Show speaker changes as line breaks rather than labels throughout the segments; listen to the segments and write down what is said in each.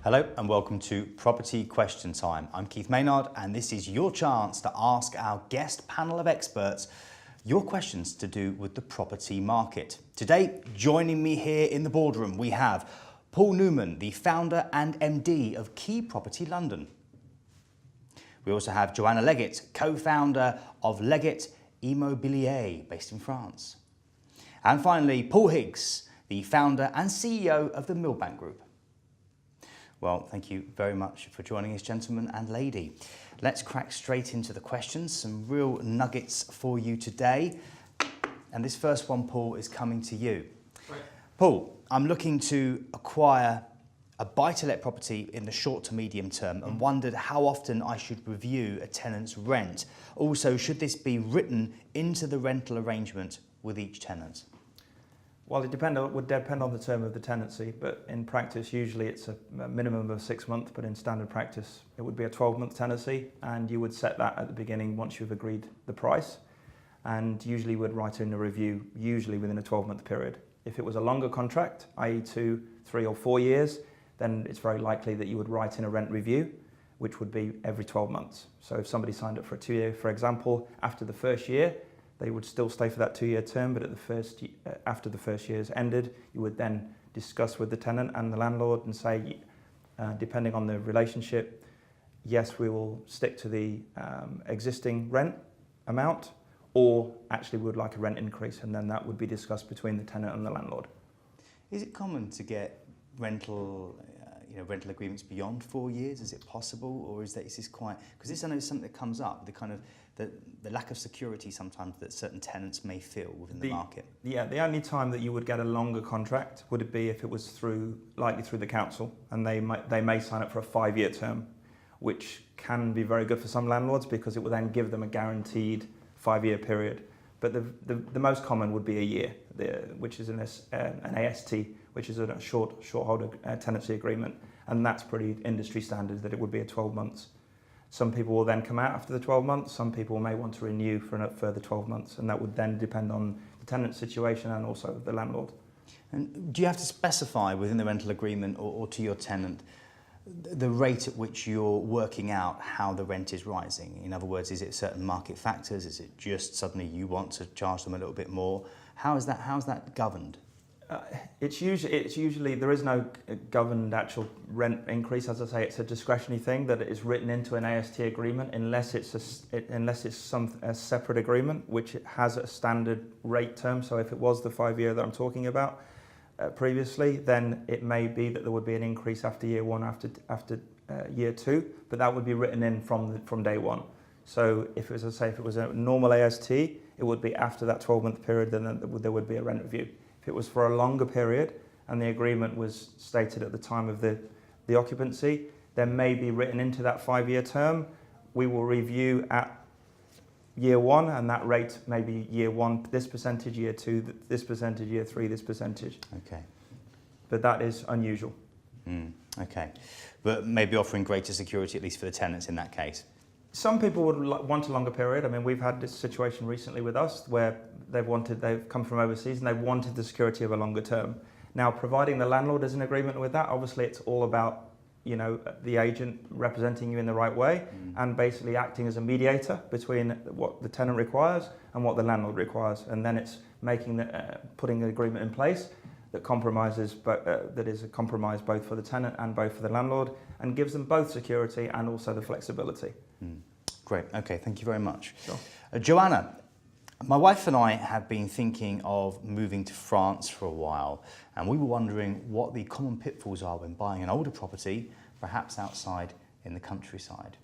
Hello and welcome to Property Question Time. I'm Keith Maynard and this is your chance to ask our guest panel of experts your questions to do with the property market. Today, joining me here in the boardroom, we have Paul Newman, the founder and MD of Key Property London. We also have Joanna Leggett, co-founder of Leggett Immobilier, based in France. And finally, Paul Higgs, the founder and CEO of the Millbank Group. Well, thank you very much for joining us, gentlemen and lady. Let's crack straight into the questions, some real nuggets for you today. And this first one, Paul, is coming to you.
Right.
Paul, I'm looking to acquire a buy-to-let property in the short to medium term and wondered how often I should review a tenant's rent. Also, should this be written into the rental arrangement with each tenant?
Well, it would depend on the term of the tenancy, but in practice, usually it's a minimum of 6 months, but in standard practice, it would be a 12-month tenancy, and you would set that at the beginning once you've agreed the price, and usually would write in a review, usually within a 12-month period. If it was a longer contract, i.e. 2, 3 or 4 years, then it's very likely that you would write in a rent review, which would be every 12 months. So if somebody signed up for a 2-year, for example, after the first year, they would still stay for that 2-year term, but after the first year's ended, you would then discuss with the tenant and the landlord and say, depending on the relationship, yes, we will stick to the existing rent amount, or actually we would like a rent increase, and then that would be discussed between the tenant and the landlord.
Is it common to get rental agreements beyond 4 years? Is it possible, or is this quite? Because this I know is something that comes up. The lack of security sometimes that certain tenants may feel within the market. Yeah,
the only time that you would get a longer contract would be if it was likely through the council, and they may sign up for a 5-year term, which can be very good for some landlords because it will then give them a guaranteed 5-year period. But the most common would be a year, which is an AST, which is a short hold tenancy agreement, and that's pretty industry standard that it would be a 12 months. Some people will then come out after the 12 months, some people may want to renew for a further 12 months, and that would then depend on the tenant situation and also the landlord.
And do you have to specify within the rental agreement or to your tenant the rate at which you're working out how the rent is rising? In other words, is it certain market factors? Is it just suddenly you want to charge them a little bit more? How's that governed? It's usually there is no governed actual rent increase. As I say, it's a discretionary thing that is written into an AST agreement unless it's a separate agreement which has a standard rate term. So if it was the 5-year that I'm talking about previously, then it may be that there would be an increase after year 1, after year 2, but that would be written in from day 1. So if it was a normal AST, it would be after that 12-month period, then there would be a rent review. If it was for a longer period and the agreement was stated at the time of the occupancy, then may be written into that 5-year term. We will review at year 1, and that rate may be year 1 this percentage, year 2 this percentage, year 3 this percentage. Okay.
But that is unusual.
Okay. But maybe offering greater security, at least for the tenants in that case.
Some people would want a longer period. I mean, we've had this situation recently with us where they've come from overseas and they wanted the security of a longer term. Now, providing the landlord is in agreement with that, obviously it's all about, the agent representing you in the right way and basically acting as a mediator between what the tenant requires and what the landlord requires. And then it's putting an agreement in place that that is a compromise both for the tenant and both for the landlord, and gives them both security and also the flexibility.
Great. Okay, thank you very much.
Sure.
Joanna, my wife and I have been thinking of moving to France for a while, and we were wondering what the common pitfalls are when buying an older property, perhaps outside in the countryside.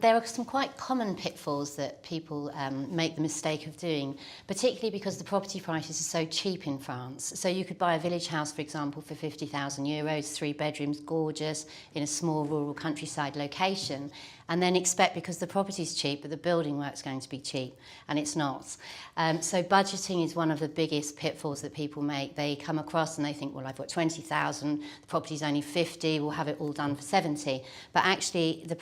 There are some quite common pitfalls that people make the mistake of doing, particularly because the property prices are so cheap in France. So you could buy a village house, for example, for €50,000, 3 bedrooms, gorgeous, in a small rural countryside location, and then expect, because the property's cheap, that the building work's going to be cheap, and it's not. So budgeting is one of the biggest pitfalls that people make. They come across and they think, well, I've got 20,000, the property's only 50, we'll have it all done for 70. But actually, the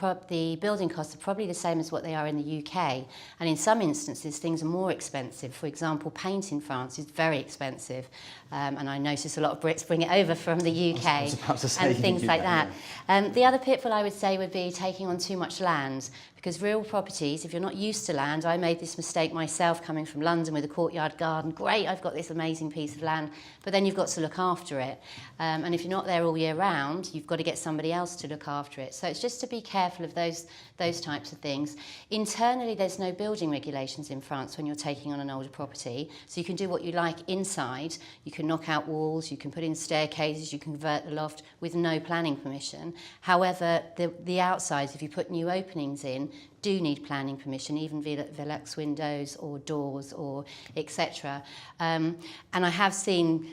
building building costs are probably the same as what they are in the UK. And in some instances, things are more expensive. For example, paint in France is very expensive. And I notice a lot of Brits bring it over from the UK and things like that. Yeah. The other pitfall I would say would be taking on too much land. Because real properties, if you're not used to land, I made this mistake myself coming from London with a courtyard garden. Great, I've got this amazing piece of land, but then you've got to look after it. And if you're not there all year round, you've got to get somebody else to look after it. So it's just to be careful of those types of things. Internally, there's no building regulations in France when you're taking on an older property. So you can do what you like inside. You can knock out walls, you can put in staircases, you can convert the loft with no planning permission. However, the outsides, if you put new openings in, do need planning permission, even Velux windows or doors or etc. And I have seen,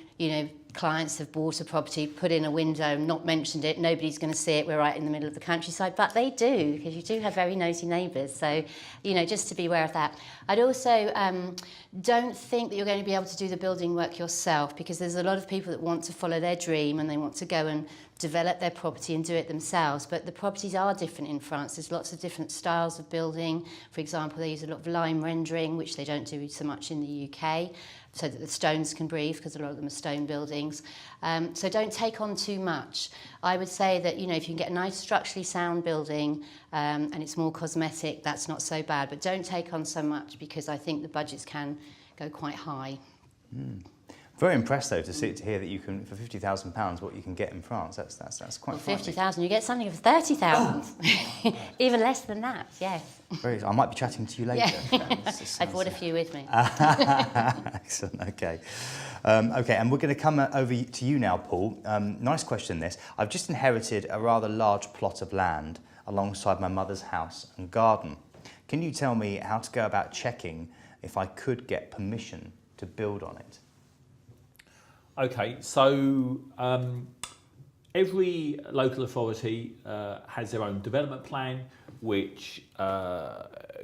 clients have bought a property, put in a window, not mentioned it, nobody's going to see it, we're right in the middle of the countryside, but they do, because you do have very nosy neighbours, so, just to be aware of that. I'd also don't think that you're going to be able to do the building work yourself, because there's a lot of people that want to follow their dream and they want to go and develop their property and do it themselves, but the properties are different in France. There's lots of different styles of building. For example, they use a lot of lime rendering, which they don't do so much in the UK, so that the stones can breathe, because a lot of them are stone buildings. So don't take on too much. I would say that, if you can get a nice structurally sound building and it's more cosmetic, that's not so bad, but don't take on so much, because I think the budgets can go quite high.
Very impressed though to hear that you can, for £50,000, what you can get in France. That's quite. Well,
50,000, you get something for 30,000, even less than that. Yes.
I might be chatting to you later.
Yeah. I brought a few with me.
Excellent. Okay. Okay, and we're going to come over to you now, Paul. Nice question. This. I've just inherited a rather large plot of land alongside my mother's house and garden. Can you tell me how to go about checking if I could get permission to build on it?
Okay, so every local authority has their own development plan, which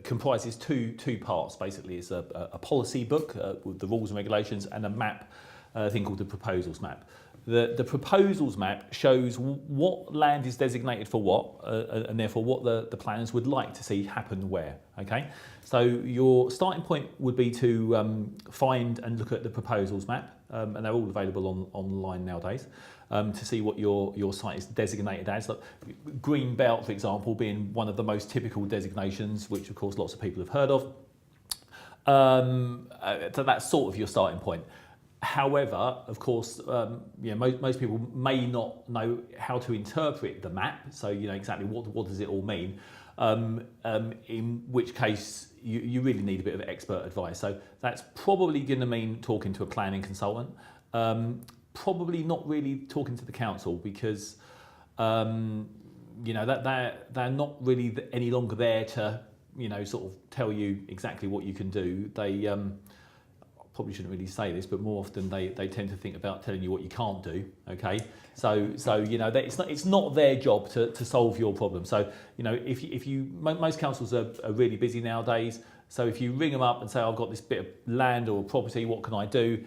comprises two parts. Basically, it's a policy book with the rules and regulations, and a map, a thing called the proposals map. The proposals map shows what land is designated for what, and therefore what the planners would like to see happen where. Okay, so your starting point would be to find and look at the proposals map. And they're all available online nowadays, to see what your site is designated as. Like green belt, for example, being one of the most typical designations, which of course lots of people have heard of. So that's sort of your starting point. However, of course, most people may not know how to interpret the map, so exactly what does it all mean. In which case you really need a bit of expert advice. So that's probably going to mean talking to a planning consultant. Probably not really talking to the council, because that they're not really any longer there to sort of tell you exactly what you can do. They probably shouldn't really say this, but more often they tend to think about telling you what you can't do. Okay, so it's not their job to solve your problem. So if you most councils are really busy nowadays. So if you ring them up and say, I've got this bit of land or property, what can I do?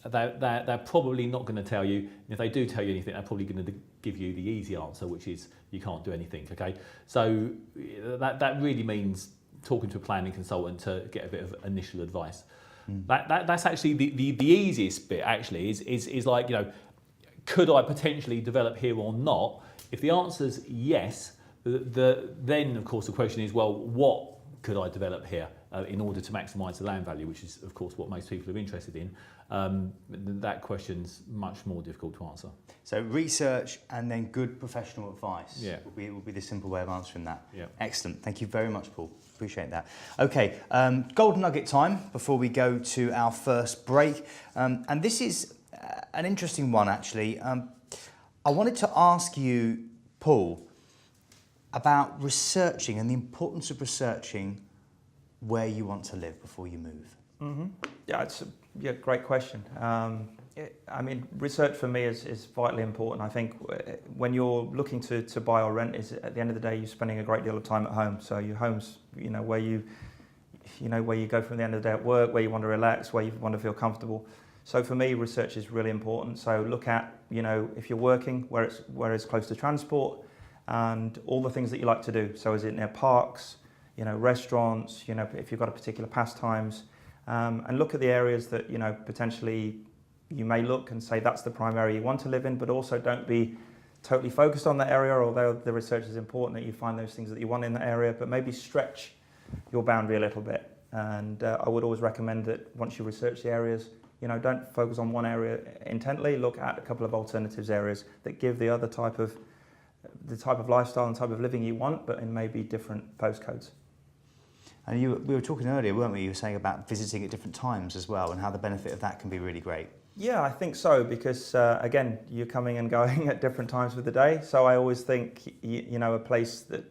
They're probably not going to tell you. And if they do tell you anything, they're probably going to give you the easy answer, which is you can't do anything. Okay, so that really means talking to a planning consultant to get a bit of initial advice. That's actually the easiest bit. Actually, is like could I potentially develop here or not? If the answer's yes, then of course the question is, well, what could I develop here in order to maximise the land value, which is of course what most people are interested in. That question's much more difficult to answer. So
research and then good professional advice.
Yeah.
will be the simple way of answering that.
Yeah.
Excellent. Thank you very much, Paul. Appreciate that. Okay, golden nugget time before we go to our first break. And this is an interesting one, actually. I wanted to ask you, Paul, about researching and the importance of researching where you want to live before you move.
Mm-hmm. Yeah, it's a great question. I mean, research for me is vitally important. I think when you're looking to buy or rent, is at the end of the day, you're spending a great deal of time at home. So your home's, where you go from the end of the day at work, where you want to relax, where you want to feel comfortable. So for me, research is really important. So look at, if you're working, where it's close to transport, and all the things that you like to do. So is it near parks, restaurants, if you've got a particular pastimes, and look at the areas that, potentially you may look and say that's the prime area you want to live in, but also don't be totally focused on that area, although the research is important that you find those things that you want in that area, but maybe stretch your boundary a little bit. And I would always recommend that once you research the areas, don't focus on one area intently, look at a couple of alternatives areas that give the type of lifestyle and type of living you want, but in maybe different postcodes.
And we were talking earlier, weren't we? You were saying about visiting at different times as well, and how the benefit of that can be really great.
Yeah, I think so, because again, you're coming and going at different times of the day. So I always think, a place that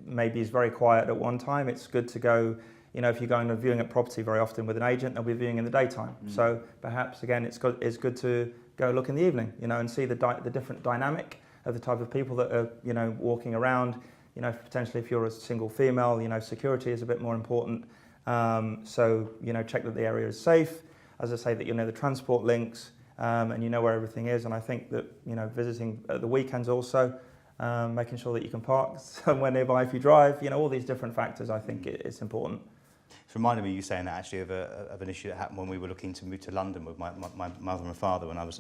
maybe is very quiet at one time, it's good to go, if you're going to viewing a property very often with an agent, they'll be viewing in the daytime. So perhaps, again, it's good to go look in the evening, and see the different dynamic of the type of people that are, walking around. Potentially if you're a single female, security is a bit more important. So, check that the area is safe. As I say, that the transport links, and where everything is. And I think that, visiting at the weekends also, making sure that you can park somewhere nearby if you drive, all these different factors, I think it's important.
It's reminded me, you saying that actually, of an issue that happened when we were looking to move to London with my mother and father when I was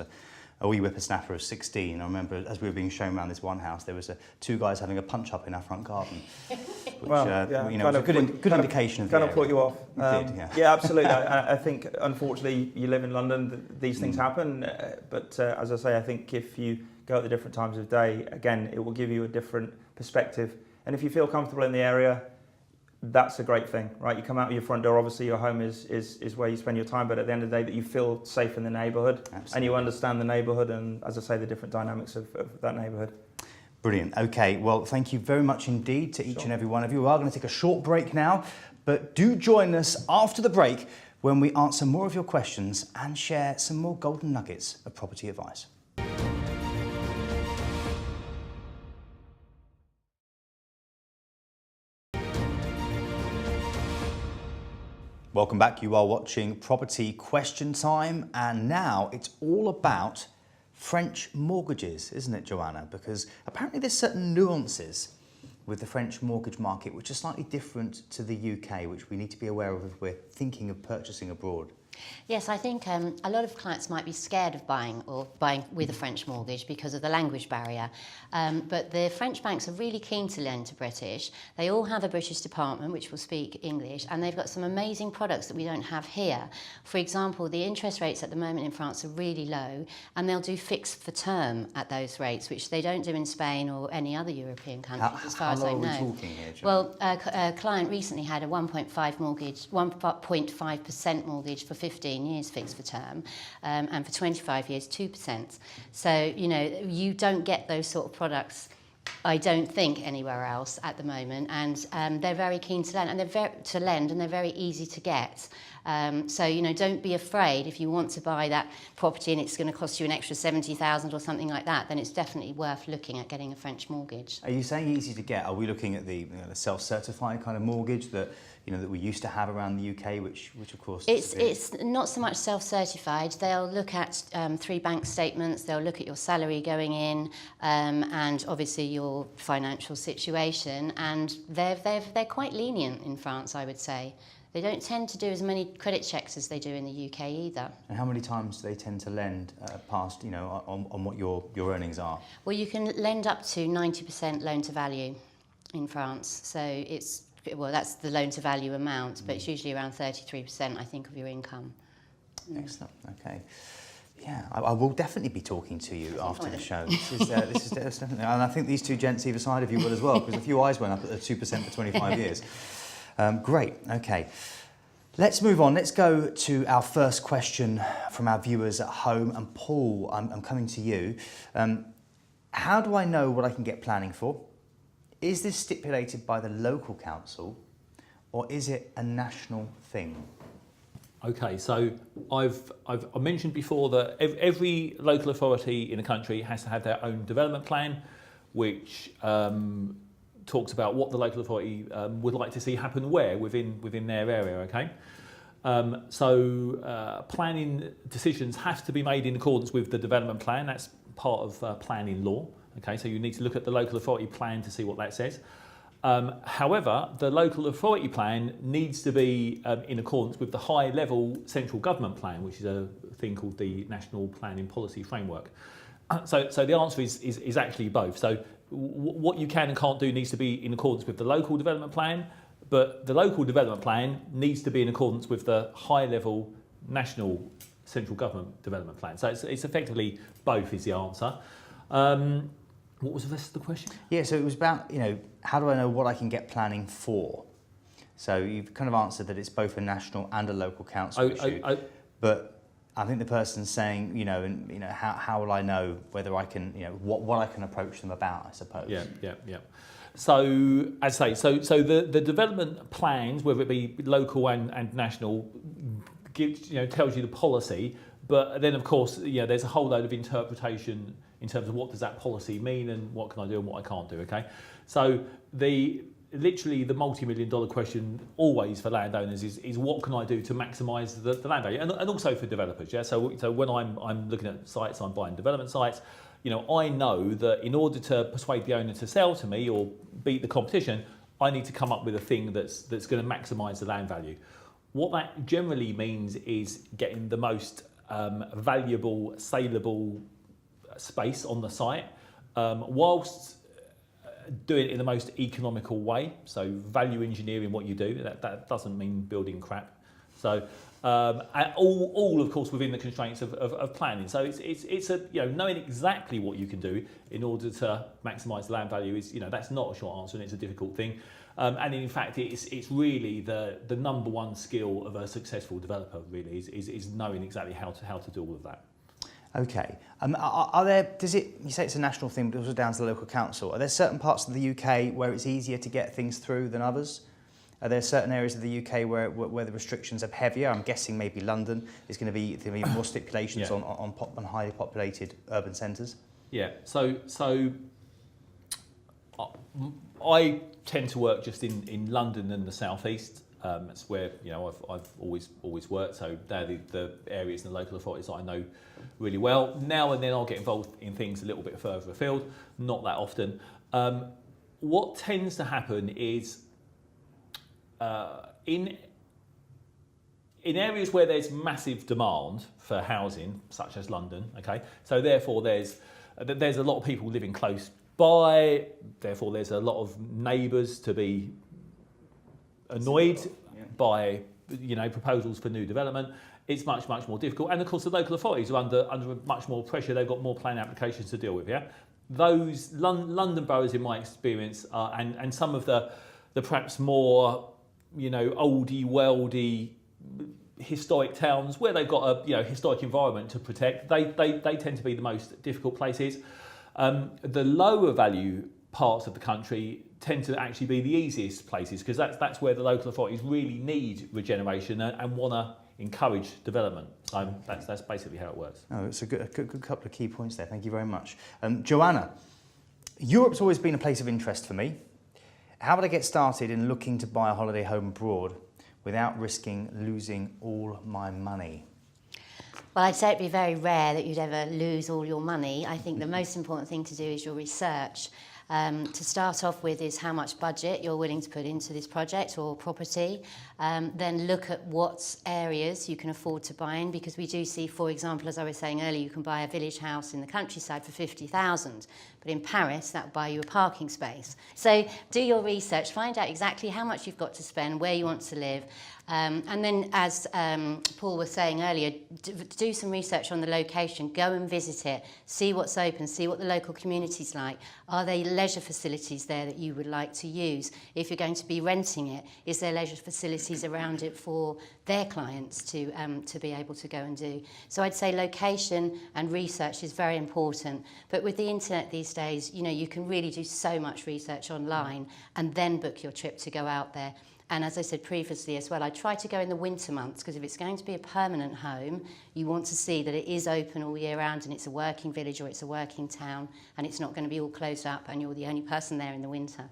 a wee whippersnapper of 16. I remember as we were being shown around this one house, there was two guys having a punch-up in our front garden, which was a good indication of the area.
Kind of put you off.
It did, yeah.
Yeah, absolutely. I think, unfortunately, you live in London, these things happen. But as I say, I think if you go at the different times of day, again, it will give you a different perspective. And if you feel comfortable in the area, that's a great thing, right? You come out of your front door, obviously your home is where you spend your time, but at the end of the day that you feel safe in the neighbourhood. Absolutely. And you understand the neighbourhood and, as I say, the different dynamics of that neighbourhood.
Brilliant. Okay, well, thank you very much indeed to each and every one of you. We are going to take a short break now, but do join us after the break when we answer more of your questions and share some more golden nuggets of property advice. Welcome back. You are watching Property Question Time, and now it's all about French mortgages, isn't it, Joanna? Because apparently there's certain nuances with the French mortgage market which are slightly different to the UK, which we need to be aware of if we're thinking of purchasing abroad.
Yes, I think a lot of clients might be scared of buying with a French mortgage because of the language barrier. But the French banks are really keen to lend to British. They all have a British department which will speak English, and they've got some amazing products that we don't have here. For example, the interest rates at the moment in France are really low, and they'll do fixed for term at those rates, which they don't do in Spain or any other European countries, as far as I know.
How low are we talking here, Joanna?
Well, a client recently had a 1.5% mortgage for 15 years fixed for term, and for 25 years 2%. So you don't get those sort of products, I don't think, anywhere else at the moment, and they're very keen to lend, and they're very easy to get. So don't be afraid if you want to buy that property and it's going to cost you an extra 70,000 or something like that. Then it's definitely worth looking at getting a French mortgage.
Are you saying easy to get? Are we looking at the self-certified kind of mortgage that that we used to have around the UK, which of course
it's not so much self-certified. They'll look at 3 bank statements. They'll look at your salary going in, and obviously your financial situation. And they're quite lenient in France, I would say. They don't tend to do as many credit checks as they do in the UK either. And how many times do they tend to lend past, on what your earnings are? Well, you can lend up to 90% loan to value in France. So that's the loan to value amount, but it's usually around 33%, I think, of your income. Excellent. Okay. Yeah, I will definitely be talking to you after the show. This is definitely, and I think these two gents either side of you will as well, because a few eyes went up at 2% for 25 years. Great. Okay. Let's move on. Let's go to our first question from our viewers at home. And Paul, I'm coming to you. How do I know what I can get planning for? Is this stipulated by the local council, or is it a national thing?
Okay, so I've mentioned before that every local authority in the country has to have their own development plan, which talks about what the local authority would like to see happen where within their area. Okay, so planning decisions have to be made in accordance with the development plan. That's part of planning law. Okay, so you need to look at the local authority plan to see what that says. However, the local authority plan needs to be in accordance with the high-level central government plan, which is a thing called the National Planning Policy Framework. So the answer is actually both. So what you can and can't do needs to be in accordance with the local development plan, but the local development plan needs to be in accordance with the high-level national central government development plan. So it's effectively both is the answer. What was the rest of the question?
Yeah, so it was about, how do I know what I can get planning for? So you've kind of answered that it's both a national and a local council issue. But I think the person's saying, how will I know whether I can, what I can approach them about, I suppose.
Yeah. So, as I say, so the development plans, whether it be local and national, tells you the policy, but then of course, there's a whole load of interpretation in terms of what does that policy mean and what can I do and what I can't do, okay? So literally the multi-million-dollar question always for landowners is what can I do to maximise the land value, and also for developers, yeah? So when I'm looking at sites, I'm buying development sites, I know that in order to persuade the owner to sell to me or beat the competition, I need to come up with a thing that's going to maximise the land value. What that generally means is getting the most valuable, saleable space on the site, whilst doing it in the most economical way. So value engineering what you do. That doesn't mean building crap. So all of course within the constraints of planning. So it's a knowing exactly what you can do in order to maximise the land value is that's not a short answer and it's a difficult thing. And in fact, it's really the number one skill of a successful developer. Really is knowing exactly how to do all of that.
Okay. Are there? You say it's a national thing, but also down to the local council. Are there certain parts of the UK where it's easier to get things through than others? Are there certain areas of the UK where the restrictions are heavier? I'm guessing maybe London is going to be more stipulations on highly populated urban centres. Yeah.
So I tend to work just in London and the South East. That's where I've always worked. So they're the areas and the local authorities that I know really well. Now and then I'll get involved in things a little bit further afield, not that often. What tends to happen is in areas where there's massive demand for housing, such as London. Okay, so therefore there's a lot of people living close by. Therefore there's a lot of neighbours to be annoyed by proposals for new development. It's much more difficult, and of course the local authorities are under much more pressure. They've got more planning applications to deal with. Yeah, those London boroughs, in my experience, are, and some of the perhaps more oldie worldy historic towns where they've got a historic environment to protect. They tend to be the most difficult places. The lower value parts of the country tend to actually be the easiest places because that's where the local authorities really need regeneration and want to encourage development. So that's basically how it works.
Oh, it's a good couple of key points there. Thank you very much. Joanna, Europe's always been a place of interest for me. How would I get started in looking to buy a holiday home abroad without risking losing all my money?
Well, I'd say it'd be very rare that you'd ever lose all your money. I think the most important thing to do is your research. To start off with is how much budget you're willing to put into this project or property. Then look at what areas you can afford to buy in, because we do see, for example, as I was saying earlier, you can buy a village house in the countryside for 50,000, but in Paris that will buy you a parking space. So do your research, find out exactly how much you've got to spend, where you want to live. And then, as Paul was saying earlier, do some research on the location, go and visit it, see what's open, see what the local community's like. Are there leisure facilities there that you would like to use? If you're going to be renting it, is there leisure facilities around it for their clients to be able to go and do? So I'd say location and research is very important. But with the internet these days, you can really do so much research online and then book your trip to go out there. And as I said previously as well, I try to go in the winter months, because if it's going to be a permanent home, you want to see that it is open all year round and it's a working village or it's a working town and it's not going to be all closed up and you're the only person there in the winter.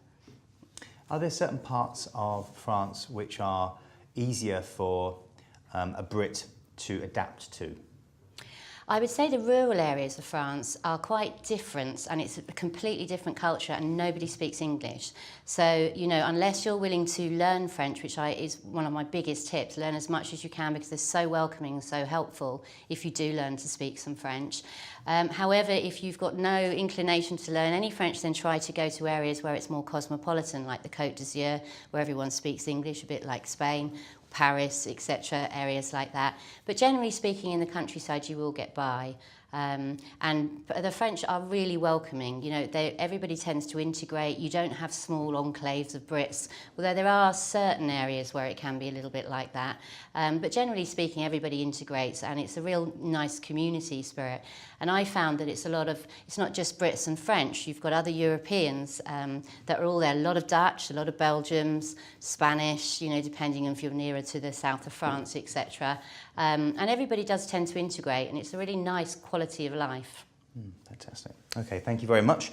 Are there certain parts of France which are easier for a Brit to adapt to?
I would say the rural areas of France are quite different, and it's a completely different culture, and nobody speaks English. So, you know, unless you're willing to learn French, which is one of my biggest tips, learn as much as you can, because they're so welcoming and so helpful if you do learn to speak some French. However, if you've got no inclination to learn any French, then try to go to areas where it's more cosmopolitan, like the Côte d'Azur, where everyone speaks English, a bit like Spain, Paris, etc., areas like that. But generally speaking, in the countryside, you will get by. And the French are really welcoming. You know, everybody tends to integrate. You don't have small enclaves of Brits, although there are certain areas where it can be a little bit like that. But generally speaking, everybody integrates, and it's a real nice community spirit. And I found that it's not just Brits and French. You've got other Europeans that are all there. A lot of Dutch, a lot of Belgians, Spanish, you know, depending on if you're nearer to the south of France, etc. And everybody does tend to integrate, and it's a really nice quality of life.
Fantastic. Okay, thank you very much.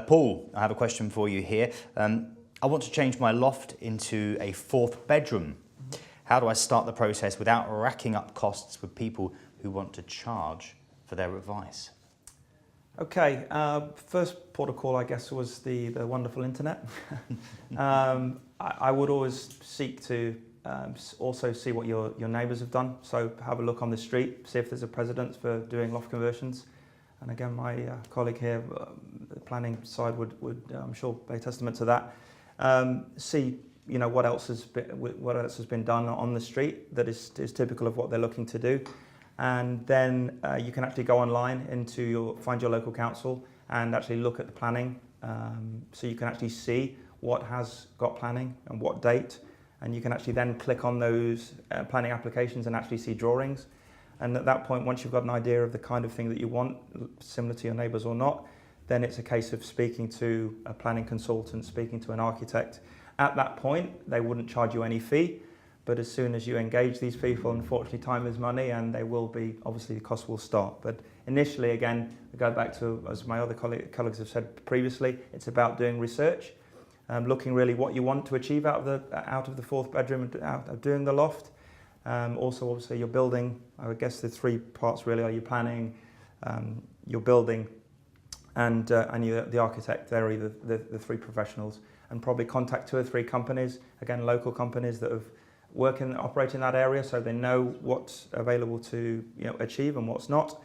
Paul, I have a question for you here. I want to change my loft into a 4th bedroom. How do I start the process without racking up costs with people who want to charge for their advice?
Okay, first port of call, I guess, was the wonderful internet. I would always seek to also see what your neighbours have done. So have a look on the street, see if there's a precedent for doing loft conversions. And again, my colleague here, the planning side, would I'm sure bear testament to that. See, you know, what else has been done on the street that is typical of what they're looking to do. And then you can actually go online find your local council and actually look at the planning. So you can actually see what has got planning and what date. And you can actually then click on those planning applications and actually see drawings. And at that point, once you've got an idea of the kind of thing that you want, similar to your neighbours or not, then it's a case of speaking to a planning consultant, speaking to an architect. At that point, they wouldn't charge you any fee. But as soon as you engage these people, unfortunately, time is money, and they will be, obviously, the cost will start. But initially, again, we go back to, as my other colleagues have said previously, it's about doing research, looking really what you want to achieve out of the 4th bedroom and out of doing the loft. Also, obviously, your building. I guess the 3 parts really are your planning, your building, and the architect. They're either the 3 professionals, and probably contact 2 or 3 companies. Again, local companies that have operate in that area, so they know what's available to achieve and what's not.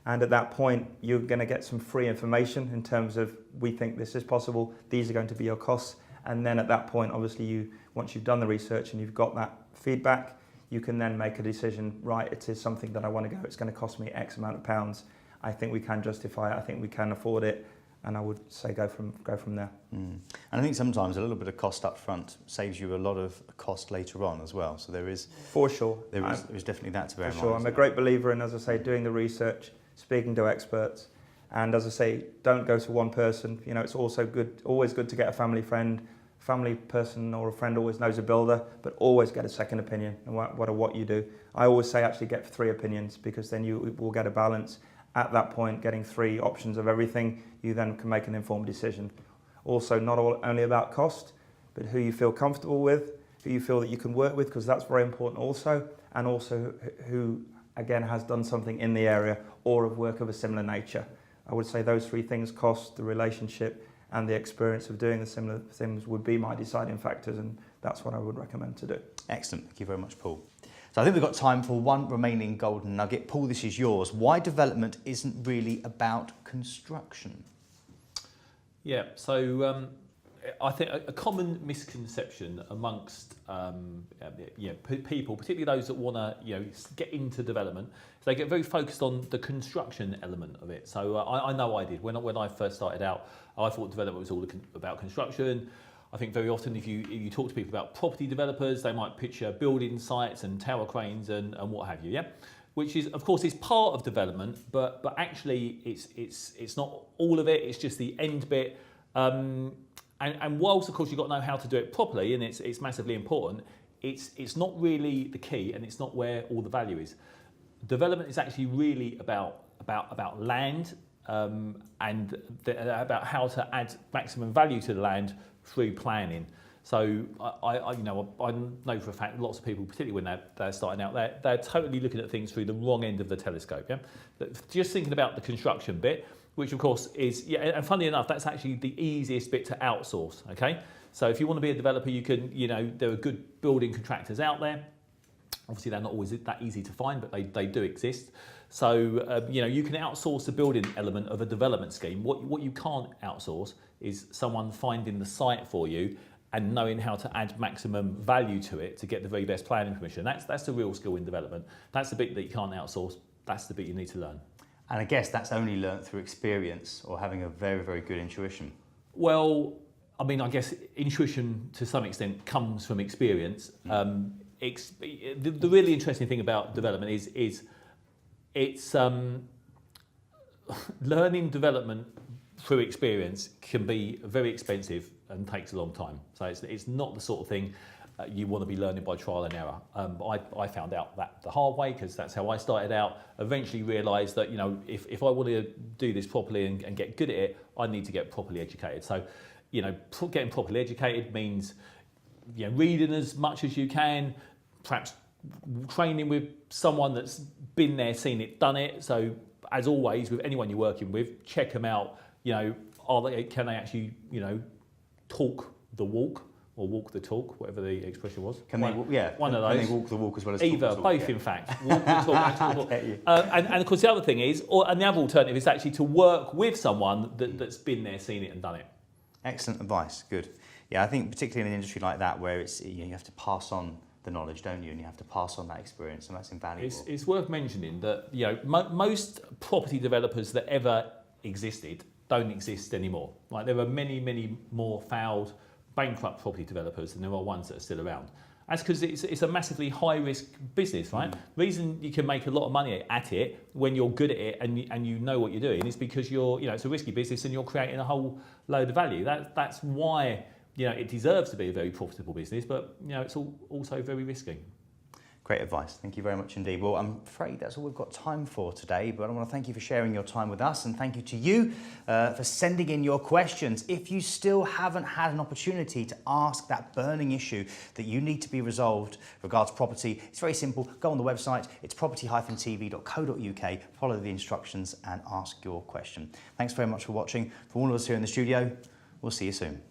And at that point, you're going to get some free information in terms of, we think this is possible, these are going to be your costs. And then at that point, obviously, once you've done the research and you've got that feedback, you can then make a decision, right, it is something that I want to go, it's going to cost me X amount of pounds. I think we can justify it, I think we can afford it. And I would say go from there.
And I think sometimes a little bit of cost up front saves you a lot of cost later on as well. So there is,
for sure,
there is definitely that to bear in mind.
For sure, I'm a great believer in, as I say, doing the research, speaking to experts, and as I say, don't go to one person. You know, it's also always good to get a family person or a friend always knows a builder, but always get a second opinion no matter what you do. I always say actually get 3 opinions, because then you will get a balance. At that point, getting 3 options of everything, you then can make an informed decision. Also, not only about cost, but who you feel comfortable with, who you feel that you can work with, because that's very important also, and also who, again, has done something in the area or of work of a similar nature. I would say those 3 things, cost, the relationship, and the experience of doing the similar things, would be my deciding factors, and that's what I would recommend to do.
Excellent. Thank you very much, Paul. So I think we've got time for one remaining golden nugget. Paul, this is yours. Why development isn't really about construction?
Yeah, so I think a common misconception amongst people, particularly those that want to get into development, is they get very focused on the construction element of it. So I know I did. When I first started out, I thought development was all about construction. I think very often if you talk to people about property developers, they might picture building sites and tower cranes and what have you, yeah? Which is, of course, is part of development, but actually it's not all of it, it's just the end bit. And whilst, of course, you've got to know how to do it properly, and it's massively important, it's not really the key, and it's not where all the value is. Development is actually really about land, and about how to add maximum value to the land through planning. So I know for a fact lots of people, particularly when they're starting out, they're totally looking at things through the wrong end of the telescope. Yeah, just thinking about the construction bit, which of course is, yeah, and funnily enough, that's actually the easiest bit to outsource. Okay, so if you want to be a developer, you can, there are good building contractors out there. Obviously, they're not always that easy to find, but they do exist. So, you can outsource the building element of a development scheme. What you can't outsource is someone finding the site for you and knowing how to add maximum value to it to get the very best planning permission. That's the real skill in development. That's the bit that you can't outsource. That's the bit you need to learn.
And I guess that's only learnt through experience or having a very, very good intuition.
Well, I mean, I guess intuition to some extent comes from experience. The really interesting thing about development is it's learning development through experience can be very expensive and takes a long time. So it's not the sort of thing you want to be learning by trial and error. I found out that the hard way, because that's how I started out. Eventually realised that if I want to do this properly and get good at it, I need to get properly educated. So getting properly educated means reading as much as you can, perhaps training with someone that's been there, seen it, done it. So as always, with anyone you're working with, check them out. Can they actually talk the walk or walk the talk, whatever the expression was?
One of those. Can they walk the walk as well as talk
Either,
the talk?
both, in fact. Walk the talk and talk the walk. And of course, the other thing is, and the other alternative is actually to work with someone that's been there, seen it, and done it.
Excellent advice. Good. Yeah, I think particularly in an industry like that, where it's you have to pass on the knowledge, don't you? And you have to pass on that experience, and that's invaluable.
It's worth mentioning that most property developers that ever existed don't exist anymore. Like, there are many, many more failed, bankrupt property developers than there are ones that are still around. That's because it's a massively high-risk business, right? Reason you can make a lot of money at it when you're good at it and you know what you're doing is because it's a risky business and you're creating a whole load of value. That's why it deserves to be a very profitable business, but it's also very risky.
Great advice. Thank you very much indeed. Well, I'm afraid that's all we've got time for today, but I want to thank you for sharing your time with us, and thank you to you for sending in your questions. If you still haven't had an opportunity to ask that burning issue that you need to be resolved regards property, it's very simple. Go on the website. It's property-tv.co.uk. Follow the instructions and ask your question. Thanks very much for watching. For all of us here in the studio, we'll see you soon.